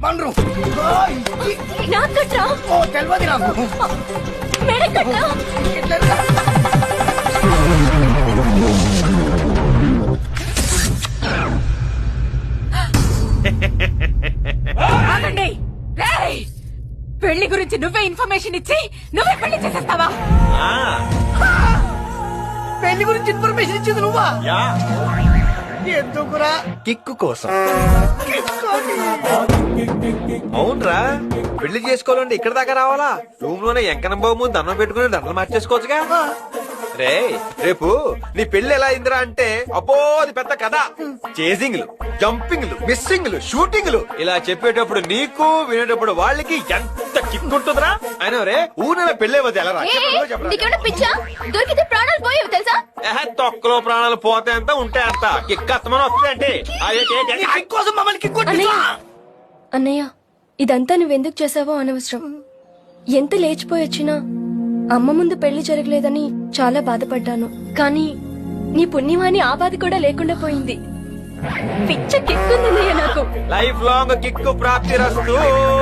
పండ్రు నాకు కట్రా ఓ తెలియదు నాకు మేడం కట్రా ఆగండి రేయ్! పెళ్లి గురించి నువ్వే ఇన్ఫర్మేషన్ ఇచ్చి నువ్వే పెళ్లి చేసేస్తావా? పెళ్లి గురించి ఇన్ఫర్మేషన్ ఇచ్చింది నువ్వా? ఎందుకురా? కిక్కు కోసం. అవునరా, పెళ్లి చేసుకోవాలంటే ఇక్కడ దాకా రావాలా? రూమ్ లోనే ఎంకనం బాబు ముందు దండం పెట్టుకుని దండలు మార్చేసుకోవచ్చుగా. రే రేపు నీ పెళ్లి ఎలా అయిందిరా అంటే అబ్బో అది పెద్ద కథ. చేజింగ్లు, జంపింగ్లు, మిస్సింగ్లు, షూటింగ్లు ఇలా చెప్పేటప్పుడు నీకు వినేటప్పుడు వాళ్ళకి ఎంత కిక్కుంటుందిరా. అయినా రే ఊరిలో పెళ్లి అయిపోతే ఎలా రా? నీకేమైనా పిచ్చా? దొరికితే ప్రాణాలు పోయేవి తెలుసా? తొక్కలో ప్రాణాలు పోతే అంత ఉంటే అంత కిక్కస్తమని వస్తుందంటే కోసం మమ్మల్ని అన్నయ్య అన్నయ్య ఇదంతా నువ్వెందుకు చేసావో అనవసరం. ఎంత లేచిపోయి వచ్చినా అమ్మ ముందు పెళ్లి జరగలేదని చాలా బాధపడ్డాను. కానీ నీ పుణ్యమాని ఆ బాధ కూడా లేకుండా పోయింది. పిచ్చ కిక్కుందన్నయ్య నాకు. లైఫ్ లాంగ్ కిక్కు ప్రాప్తి రస్తు.